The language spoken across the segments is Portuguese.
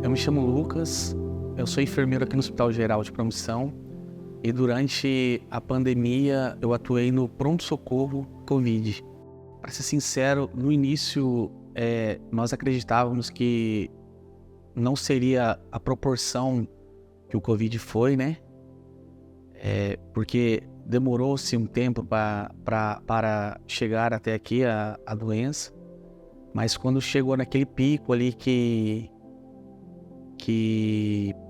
Eu me chamo Lucas, eu sou enfermeiro aqui no Hospital Geral de Promissão e durante a pandemia eu atuei no pronto-socorro Covid. Para ser sincero, no início nós acreditávamos que não seria a proporção que o Covid foi, né? Porque demorou-se um tempo para chegar até aqui a doença, mas quando chegou naquele pico ali que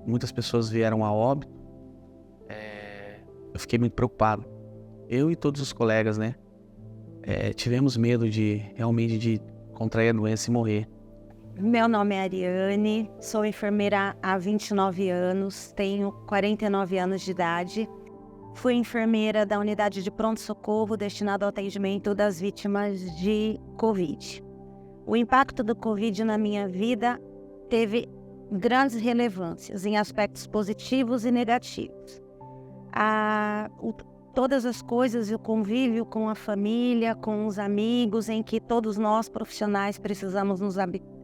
muitas pessoas vieram a óbito, eu fiquei muito preocupado. Eu e todos os colegas, né? Tivemos medo realmente de contrair a doença e morrer. Meu nome é Ariane, sou enfermeira há 29 anos, tenho 49 anos de idade. Fui enfermeira da unidade de pronto-socorro destinada ao atendimento das vítimas de Covid. O impacto do Covid na minha vida teve grandes relevâncias em aspectos positivos e negativos. Todas as coisas e o convívio com a família, com os amigos, em que todos nós profissionais precisamos nos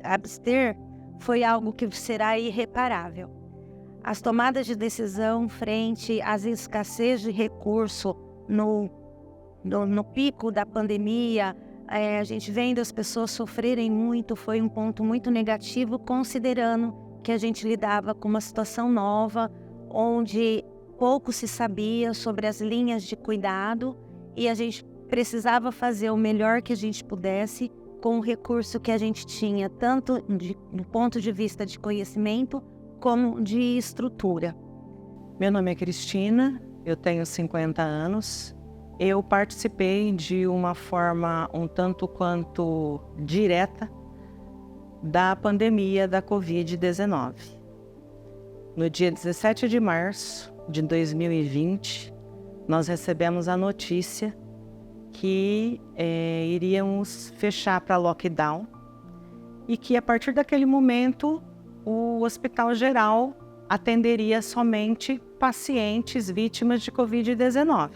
abster, foi algo que será irreparável. As tomadas de decisão frente às escassez de recurso no pico da pandemia, a gente vendo as pessoas sofrerem muito, foi um ponto muito negativo, considerando que a gente lidava com uma situação nova, onde pouco se sabia sobre as linhas de cuidado e a gente precisava fazer o melhor que a gente pudesse com o recurso que a gente tinha, tanto do ponto de vista de conhecimento como de estrutura. Meu nome é Cristina, eu tenho 50 anos. Eu participei de uma forma um tanto quanto direta da pandemia da Covid-19. No dia 17 de março de 2020, nós recebemos a notícia que iríamos fechar para lockdown e que a partir daquele momento o Hospital Geral atenderia somente pacientes vítimas de Covid-19.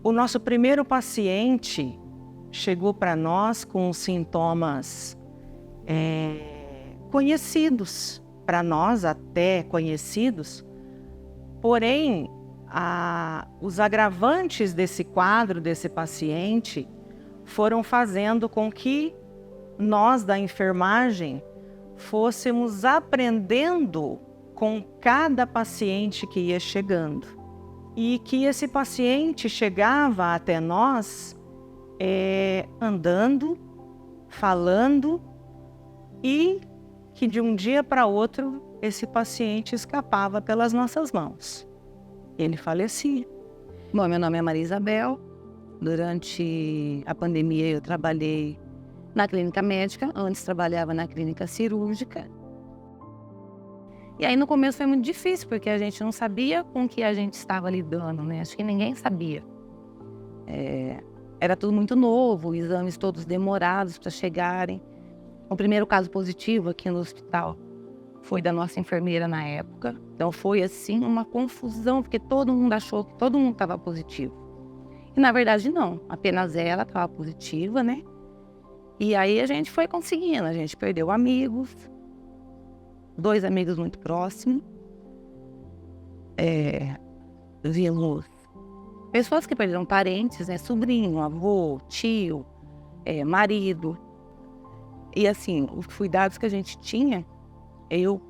O nosso primeiro paciente chegou para nós com sintomas conhecidos, para nós até conhecidos, porém, os agravantes desse quadro, desse paciente, foram fazendo com que nós da enfermagem fôssemos aprendendo com cada paciente que ia chegando. E que esse paciente chegava até nós andando, falando, e que de um dia para outro esse paciente escapava pelas nossas mãos. Ele falecia. Bom, meu nome é Maria Isabel. Durante a pandemia eu trabalhei na clínica médica, antes trabalhava na clínica cirúrgica. E aí no começo foi muito difícil, porque a gente não sabia com que a gente estava lidando, né? Acho que ninguém sabia. Era tudo muito novo, exames todos demorados para chegarem. O primeiro caso positivo aqui no hospital foi da nossa enfermeira na época. Então foi assim uma confusão, porque todo mundo achou que todo mundo estava positivo. E na verdade não, apenas ela estava positiva, né? E aí a gente foi conseguindo, a gente perdeu amigos, 2 amigos muito próximos. Vimos pessoas que perderam parentes, né? Sobrinho, avô, tio, marido. E assim, os cuidados que a gente tinha, eu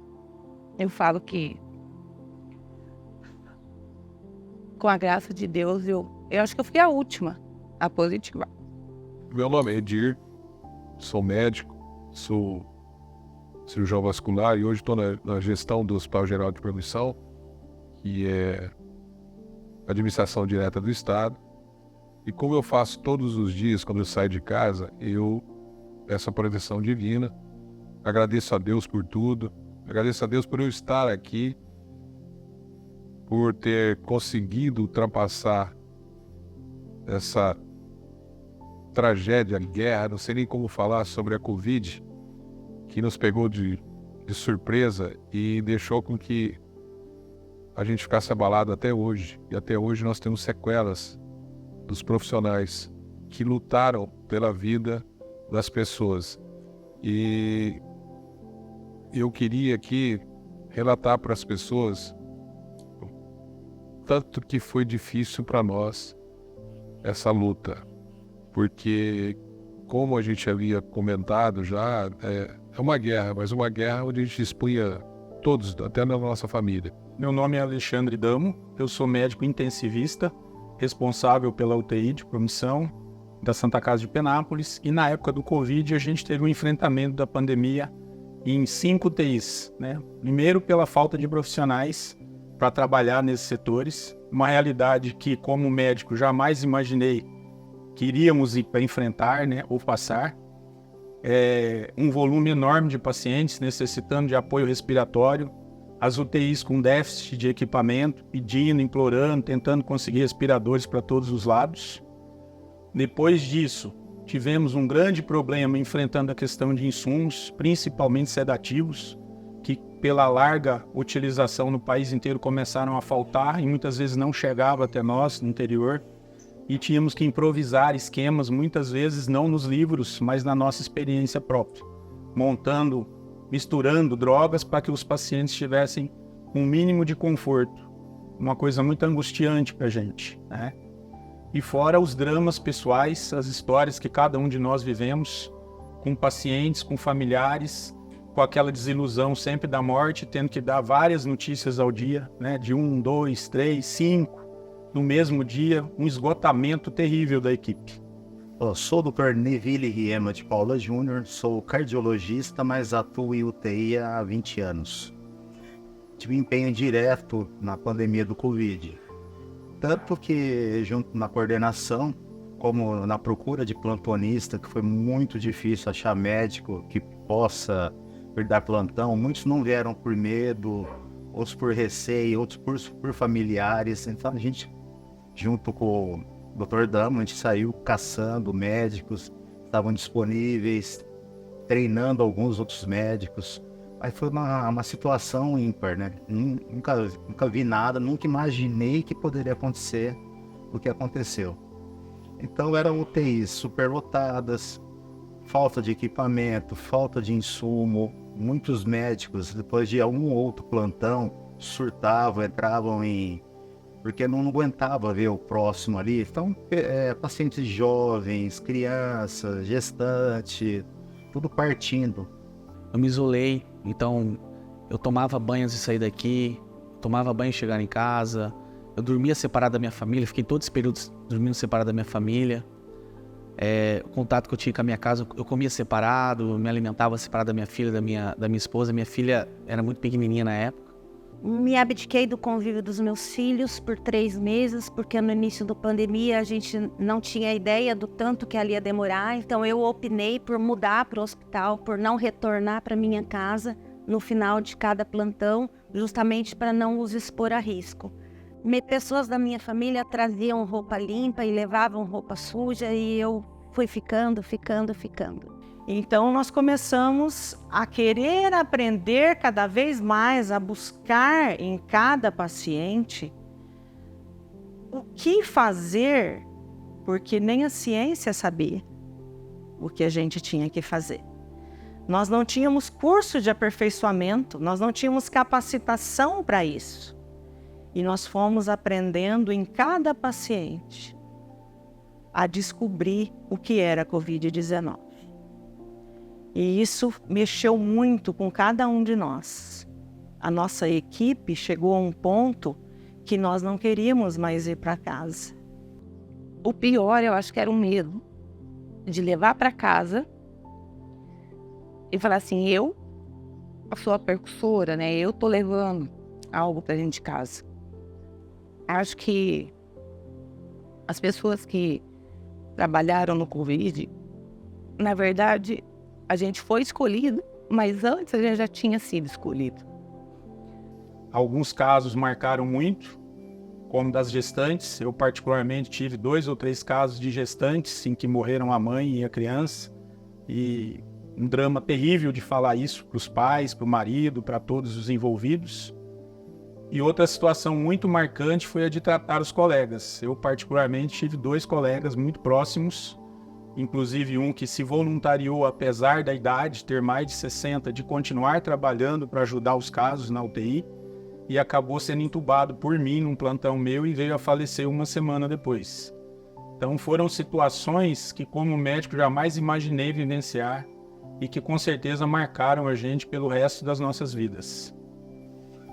falo que com a graça de Deus, eu acho que eu fui a última a positivar. Meu nome é Edir, sou médico, sou cirurgião vascular e hoje estou na gestão do Hospital Geral de Promissão, que é administração direta do Estado. E como eu faço todos os dias quando eu saio de casa, eu peço a proteção divina, agradeço a Deus por tudo, agradeço a Deus por eu estar aqui, por ter conseguido ultrapassar essa tragédia, guerra, não sei nem como falar sobre a Covid, que nos pegou de surpresa e deixou com que a gente ficasse abalado até hoje. E até hoje nós temos sequelas dos profissionais que lutaram pela vida das pessoas. E eu queria aqui relatar para as pessoas tanto que foi difícil para nós essa luta, porque como a gente havia comentado já, é uma guerra, mas uma guerra onde a gente expunha todos, até na nossa família. Meu nome é Alexandre Damo, eu sou médico intensivista, responsável pela UTI de Promissão da Santa Casa de Penápolis, e na época do Covid a gente teve um enfrentamento da pandemia em 5 UTIs, né? Primeiro pela falta de profissionais para trabalhar nesses setores, uma realidade que como médico jamais imaginei que iríamos ir para enfrentar, né, ou passar. Um volume enorme de pacientes necessitando de apoio respiratório, as UTIs com déficit de equipamento, pedindo, implorando, tentando conseguir respiradores para todos os lados. Depois disso, tivemos um grande problema enfrentando a questão de insumos, principalmente sedativos, que pela larga utilização no país inteiro começaram a faltar e muitas vezes não chegava até nós no interior. E tínhamos que improvisar esquemas, muitas vezes não nos livros, mas na nossa experiência própria, montando, misturando drogas para que os pacientes tivessem um mínimo de conforto, uma coisa muito angustiante para a gente, né? E fora os dramas pessoais, as histórias que cada um de nós vivemos, com pacientes, com familiares, com aquela desilusão sempre da morte, tendo que dar várias notícias ao dia, né? De 1, 2, 3, 5, no mesmo dia, um esgotamento terrível da equipe. Eu sou o Dr. Neville Riema de Paula Júnior, sou cardiologista, mas atuo em UTI há 20 anos. Tive empenho direto na pandemia do Covid, tanto que junto na coordenação, como na procura de plantonista, que foi muito difícil achar médico que possa dar plantão. Muitos não vieram por medo, outros por receio, outros por familiares. Então a gente, junto com o Dr. Damo, a gente saiu caçando médicos, estavam disponíveis, treinando alguns outros médicos. Aí foi uma situação ímpar, né? Nunca vi nada, nunca imaginei que poderia acontecer o que aconteceu. Então eram UTIs superlotadas, falta de equipamento, falta de insumo. Muitos médicos, depois de um ou outro plantão, surtavam, entravam porque não aguentava ver o próximo ali. Então, pacientes jovens, crianças, gestante, tudo partindo. Eu me isolei, então eu tomava banho antes de sair daqui, tomava banho e chegar em casa, eu dormia separado da minha família, fiquei todos os períodos dormindo separado da minha família. O contato que eu tinha com a minha casa, eu comia separado, me alimentava separado da minha filha, da minha esposa. Minha filha era muito pequenininha na época. Me abdiquei do convívio dos meus filhos por 3 meses, porque no início da pandemia a gente não tinha ideia do tanto que ali ia demorar. Então eu optei por mudar para o hospital, por não retornar para minha casa no final de cada plantão, justamente para não os expor a risco. Pessoas da minha família traziam roupa limpa e levavam roupa suja e eu fui ficando. Então nós começamos a querer aprender cada vez mais, a buscar em cada paciente o que fazer, porque nem a ciência sabia o que a gente tinha que fazer. Nós não tínhamos curso de aperfeiçoamento, nós não tínhamos capacitação para isso. E nós fomos aprendendo em cada paciente a descobrir o que era a Covid-19. E isso mexeu muito com cada um de nós. A nossa equipe chegou a um ponto que nós não queríamos mais ir para casa. O pior, eu acho que era o medo de levar para casa e falar assim, eu sou a percussora, né? Eu tô levando algo pra dentro de casa. Acho que as pessoas que trabalharam no Covid, na verdade, a gente foi escolhido, mas antes a gente já tinha sido escolhido. Alguns casos marcaram muito, como das gestantes. Eu particularmente tive 2 ou 3 casos de gestantes em que morreram a mãe e a criança. E um drama terrível de falar isso para os pais, para o marido, para todos os envolvidos. E outra situação muito marcante foi a de tratar os colegas. Eu particularmente tive 2 colegas muito próximos, inclusive um que se voluntariou, apesar da idade, ter mais de 60, de continuar trabalhando para ajudar os casos na UTI, e acabou sendo entubado por mim num plantão meu e veio a falecer uma semana depois. Então foram situações que, como médico, jamais imaginei vivenciar e que com certeza marcaram a gente pelo resto das nossas vidas.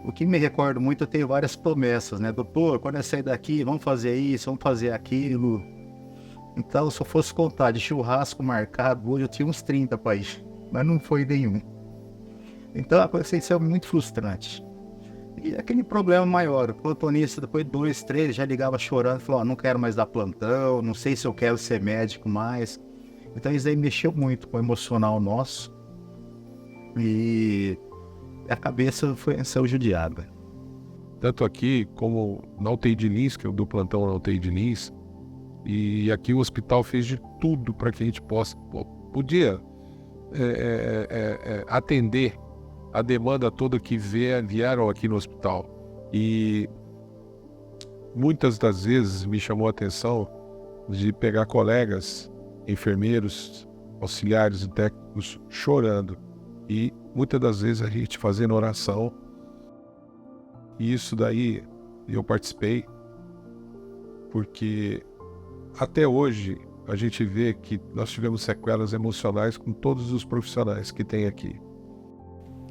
O que me recordo muito, eu tenho várias promessas, né? Doutor, quando eu sair daqui, vamos fazer isso, vamos fazer aquilo. Então, se eu fosse contar de churrasco marcado, hoje eu tinha uns 30 para ir, mas não foi nenhum. Então, isso é muito frustrante. E aquele problema maior, o plantonista, depois de 2, 3, já ligava chorando, falou, não quero mais dar plantão, não sei se eu quero ser médico mais. Então isso aí mexeu muito com o emocional nosso e a cabeça saiu judiada. Tanto aqui como na UTI de Lins, que eu dou plantão na UTI de Lins, e aqui o hospital fez de tudo para que a gente podia atender a demanda toda que vieram aqui no hospital. E muitas das vezes me chamou a atenção de pegar colegas, enfermeiros, auxiliares e técnicos chorando. E muitas das vezes a gente fazendo oração. E isso daí eu participei, porque até hoje a gente vê que nós tivemos sequelas emocionais com todos os profissionais que tem aqui.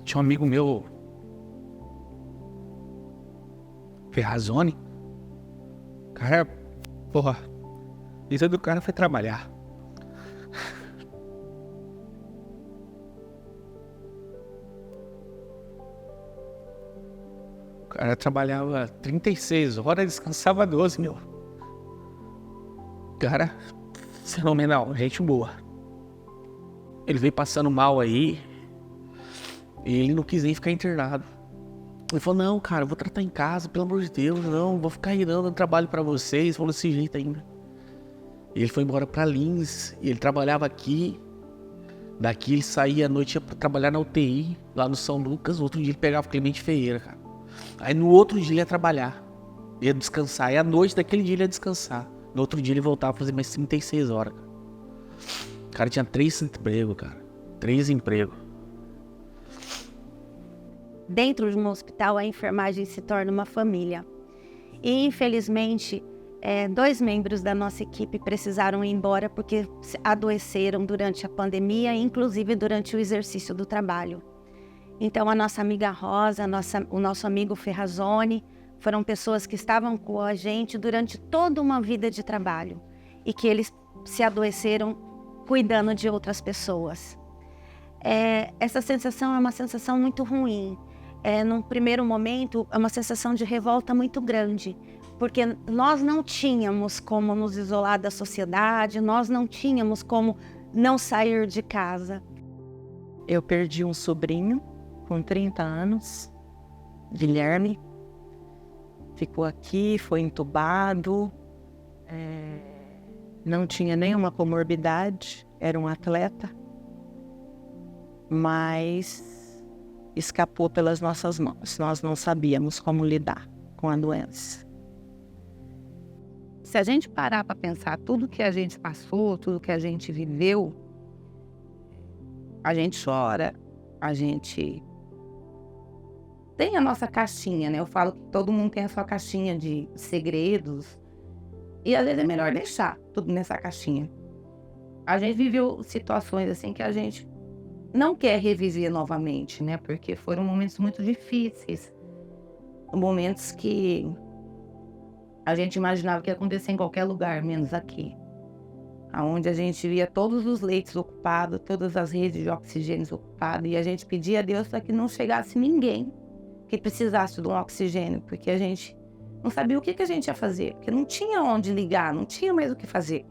Tinha um amigo meu, Ferrazone. O cara, porra, isso do cara foi trabalhar. O cara trabalhava 36 horas, descansava 12, meu. Cara, fenomenal, gente boa. Ele veio passando mal aí. E ele não quis nem ficar internado. Ele falou, não, cara, eu vou tratar em casa, pelo amor de Deus, não, vou ficar aí dando trabalho pra vocês, falou desse jeito ainda. E ele foi embora pra Lins, e ele trabalhava aqui. Daqui ele saía à noite, ia pra trabalhar na UTI, lá no São Lucas. No outro dia ele pegava o Clemente Ferreira, cara. Aí no outro dia ele ia trabalhar, ia descansar. E à noite daquele dia ele ia descansar. No outro dia ele voltava a fazer mais 36 horas, cara. O cara tinha 3 empregos, cara. 3 empregos. Dentro de um hospital, a enfermagem se torna uma família. E, infelizmente, 2 membros da nossa equipe precisaram ir embora porque adoeceram durante a pandemia, inclusive durante o exercício do trabalho. Então, a nossa amiga Rosa, o nosso amigo Ferrazone, foram pessoas que estavam com a gente durante toda uma vida de trabalho e que eles se adoeceram cuidando de outras pessoas. Essa sensação é uma sensação muito ruim. Num primeiro momento, é uma sensação de revolta muito grande, porque nós não tínhamos como nos isolar da sociedade, nós não tínhamos como não sair de casa. Eu perdi um sobrinho com 30 anos, Guilherme, ficou aqui, foi entubado, não tinha nenhuma comorbidade, era um atleta, mas escapou pelas nossas mãos. Nós não sabíamos como lidar com a doença. Se a gente parar para pensar tudo que a gente passou, tudo que a gente viveu, a gente chora, a gente tem a nossa caixinha, né? Eu falo que todo mundo tem a sua caixinha de segredos e às vezes é melhor deixar tudo nessa caixinha. A gente viveu situações assim que a gente não quer reviver novamente, né? Porque foram momentos muito difíceis, momentos que a gente imaginava que ia acontecer em qualquer lugar, menos aqui. Onde a gente via todos os leitos ocupados, todas as redes de oxigênio ocupadas, e a gente pedia a Deus para que não chegasse ninguém que precisasse de um oxigênio, porque a gente não sabia o que a gente ia fazer, porque não tinha onde ligar, não tinha mais o que fazer.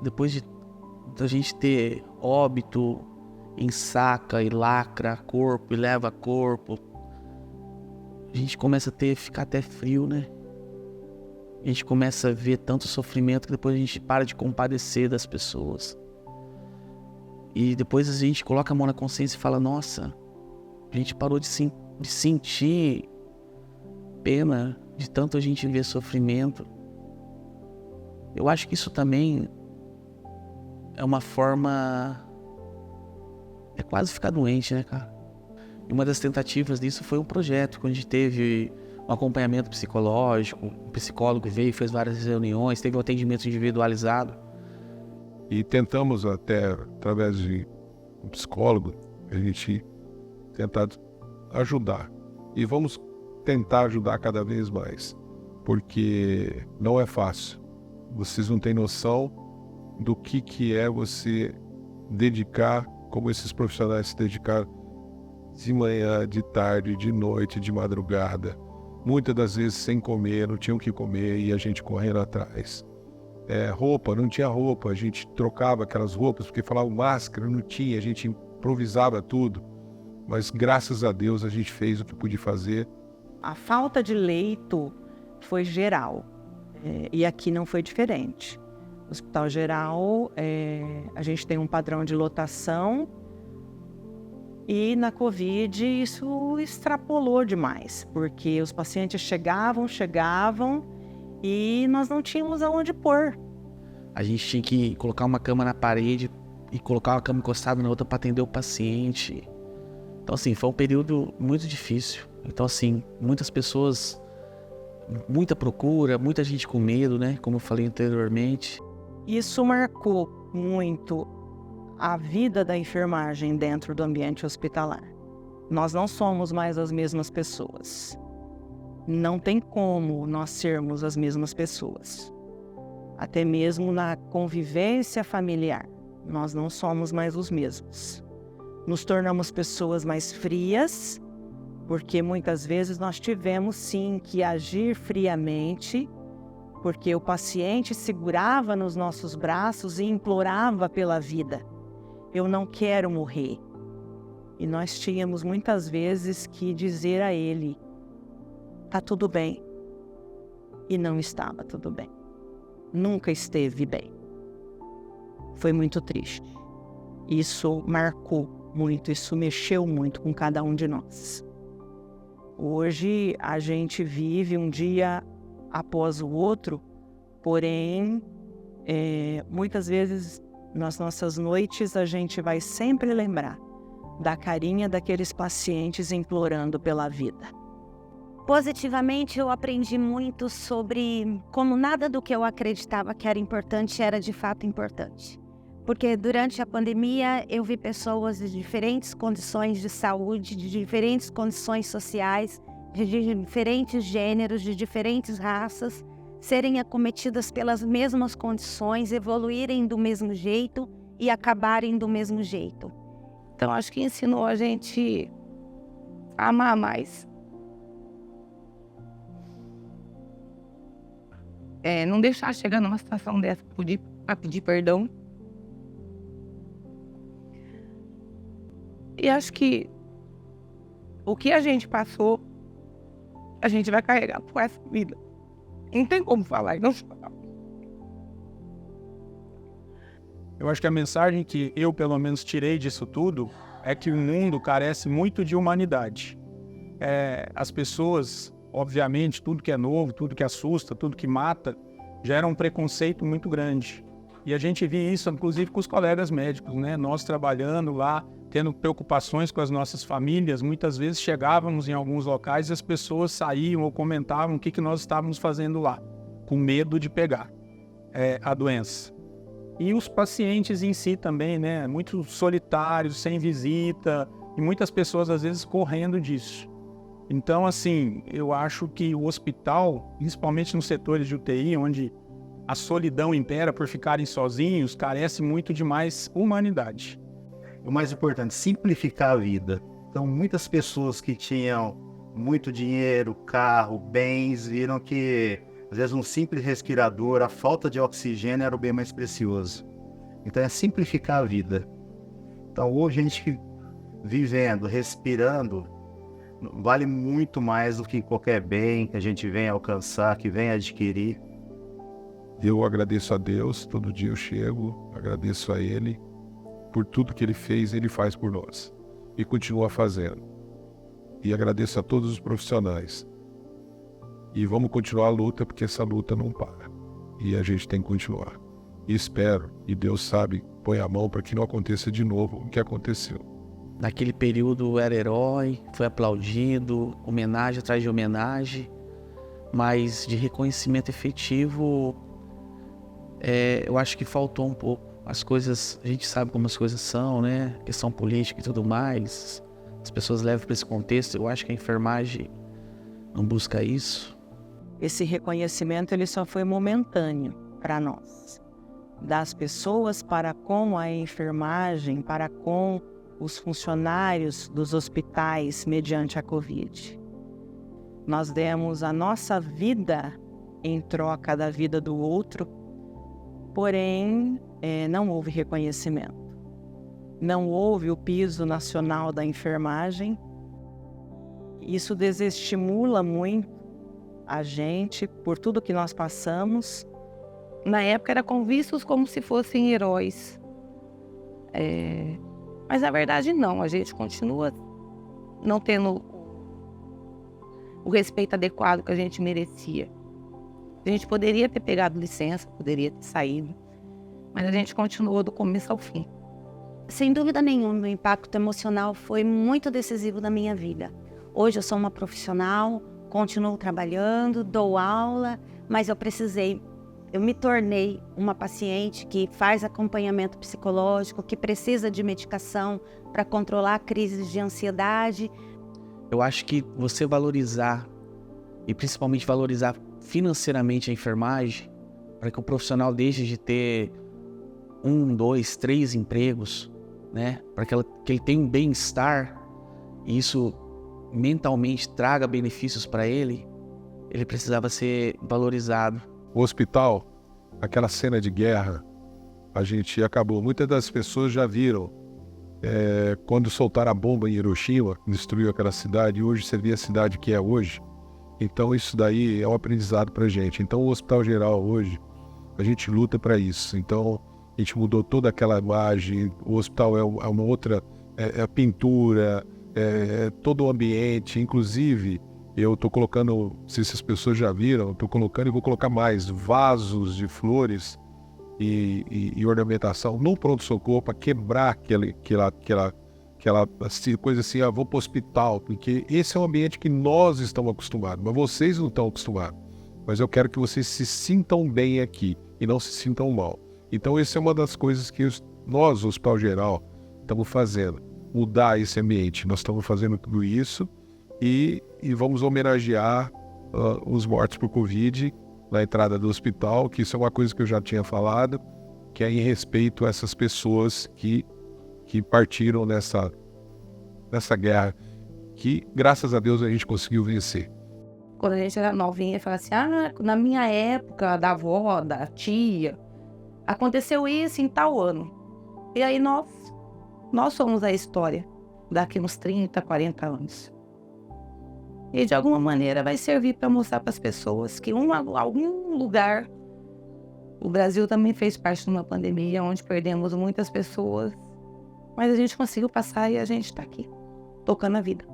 Depois de a gente ter óbito, ensaca e lacra corpo e leva corpo, a gente começa a ficar até frio, né? A gente começa a ver tanto sofrimento que depois a gente para de compadecer das pessoas. E depois a gente coloca a mão na consciência e fala, nossa, a gente parou de sentir pena de tanto a gente ver sofrimento. Eu acho que isso também é uma forma... é quase ficar doente, né, cara? E uma das tentativas disso foi um projeto, quando a gente teve um acompanhamento psicológico, um psicólogo veio, fez várias reuniões, teve um atendimento individualizado. E tentamos até, através de um psicólogo, a gente tentar ajudar. E vamos tentar ajudar cada vez mais, porque não é fácil. Vocês não têm noção do que é você dedicar, como esses profissionais se dedicaram de manhã, de tarde, de noite, de madrugada. Muitas das vezes sem comer, não tinham o que comer e a gente correndo atrás. Roupa, não tinha roupa, a gente trocava aquelas roupas, porque falava máscara, não tinha, a gente improvisava tudo. Mas graças a Deus a gente fez o que podia fazer. A falta de leito foi geral, e aqui não foi diferente. No Hospital Geral, a gente tem um padrão de lotação, e na Covid isso extrapolou demais, porque os pacientes chegavam e nós não tínhamos aonde pôr. A gente tinha que colocar uma cama na parede e colocar uma cama encostada na outra para atender o paciente. Então, assim, foi um período muito difícil. Então, assim, muitas pessoas, muita procura, muita gente com medo, né? Como eu falei anteriormente. Isso marcou muito a vida da enfermagem dentro do ambiente hospitalar. Nós não somos mais as mesmas pessoas. Não tem como nós sermos as mesmas pessoas. Até mesmo na convivência familiar, nós não somos mais os mesmos. Nos tornamos pessoas mais frias, porque muitas vezes nós tivemos sim que agir friamente, porque o paciente segurava nos nossos braços e implorava pela vida. Eu não quero morrer. E nós tínhamos muitas vezes que dizer a ele, tá tudo bem. E não estava tudo bem. Nunca esteve bem. Foi muito triste. Isso marcou muito, isso mexeu muito com cada um de nós. Hoje a gente vive um dia após o outro, porém, muitas vezes nas nossas noites a gente vai sempre lembrar da carinha daqueles pacientes implorando pela vida. Positivamente, eu aprendi muito sobre como nada do que eu acreditava que era importante era de fato importante. Porque durante a pandemia eu vi pessoas de diferentes condições de saúde, de diferentes condições sociais, de diferentes gêneros, de diferentes raças, serem acometidas pelas mesmas condições, evoluírem do mesmo jeito e acabarem do mesmo jeito. Então, acho que ensinou a gente a amar mais. Não deixar chegar numa situação dessa para pedir perdão. E acho que o que a gente passou, a gente vai carregar por essa vida. Não tem como falar e não falar. Eu acho que a mensagem que eu, pelo menos, tirei disso tudo é que o mundo carece muito de humanidade. As pessoas, obviamente, tudo que é novo, tudo que assusta, tudo que mata, gera um preconceito muito grande. E a gente via isso, inclusive, com os colegas médicos, né? Nós trabalhando lá, tendo preocupações com as nossas famílias, muitas vezes chegávamos em alguns locais e as pessoas saíam ou comentavam o que nós estávamos fazendo lá, com medo de pegar a doença. E os pacientes em si também, né? Muito solitários, sem visita, e muitas pessoas às vezes correndo disso. Então, assim, eu acho que o hospital, principalmente nos setores de UTI, onde a solidão impera por ficarem sozinhos, carece muito de mais humanidade. O mais importante, simplificar a vida. Então, muitas pessoas que tinham muito dinheiro, carro, bens, viram que, às vezes, um simples respirador, a falta de oxigênio era o bem mais precioso. Então, é simplificar a vida. Então, hoje, a gente vivendo, respirando, vale muito mais do que qualquer bem que a gente venha alcançar, que venha adquirir. Eu agradeço a Deus, todo dia eu chego, agradeço a Ele por tudo que Ele fez, Ele faz por nós e continua fazendo. E agradeço a todos os profissionais. E vamos continuar a luta, porque essa luta não para. E a gente tem que continuar. E espero, e Deus sabe, põe a mão para que não aconteça de novo o que aconteceu. Naquele período era herói, foi aplaudido, homenagem atrás de homenagem, mas de reconhecimento efetivo, eu acho que faltou um pouco. As coisas, a gente sabe como as coisas são, né? Questão política e tudo mais. As pessoas levam para esse contexto. Eu acho que a enfermagem não busca isso. Esse reconhecimento ele só foi momentâneo para nós. Das pessoas para com a enfermagem, para com os funcionários dos hospitais mediante a Covid. Nós demos a nossa vida em troca da vida do outro, porém não houve reconhecimento. Não houve o piso nacional da enfermagem. Isso desestimula muito a gente por tudo que nós passamos. Na época eram vistos como se fossem heróis. Mas na verdade não, a gente continua não tendo o respeito adequado que a gente merecia. A gente poderia ter pegado licença, poderia ter saído, mas a gente continuou do começo ao fim. Sem dúvida nenhuma, o impacto emocional foi muito decisivo na minha vida. Hoje eu sou uma profissional, continuo trabalhando, dou aula, mas eu me tornei uma paciente que faz acompanhamento psicológico, que precisa de medicação para controlar crises de ansiedade. Eu acho que você valorizar, e principalmente valorizar financeiramente a enfermagem, para que o profissional deixe de ter 1, 2, 3 empregos, né? Para que ele tenha um bem-estar e isso mentalmente traga benefícios para ele precisava ser valorizado. O hospital, aquela cena de guerra, a gente acabou. Muitas das pessoas já viram quando soltaram a bomba em Hiroshima, destruiu aquela cidade, e hoje você vê a cidade que é hoje. Então isso daí é um aprendizado para a gente. Então o Hospital Geral hoje, a gente luta para isso. Então a gente mudou toda aquela imagem, o hospital é uma outra pintura, todo o ambiente, inclusive eu estou colocando, não sei se as pessoas já viram, estou colocando e vou colocar mais vasos de flores e ornamentação no pronto-socorro para quebrar aquela coisa assim, vou para o hospital, porque esse é um ambiente que nós estamos acostumados, mas vocês não estão acostumados. Mas eu quero que vocês se sintam bem aqui e não se sintam mal. Então essa é uma das coisas que nós, o Hospital Geral, estamos fazendo, mudar esse ambiente. Nós estamos fazendo tudo isso e vamos homenagear os mortos por Covid na entrada do hospital, que isso é uma coisa que eu já tinha falado, que é em respeito a essas pessoas que partiram nessa guerra, que graças a Deus a gente conseguiu vencer. Quando a gente era novinha, falava assim, na minha época, da avó, da tia, aconteceu isso em tal ano. E aí nós somos a história daqui uns 30, 40 anos. E de alguma maneira vai servir para mostrar para as pessoas que em algum lugar, o Brasil também fez parte de uma pandemia onde perdemos muitas pessoas, mas a gente conseguiu passar e a gente está aqui, tocando a vida.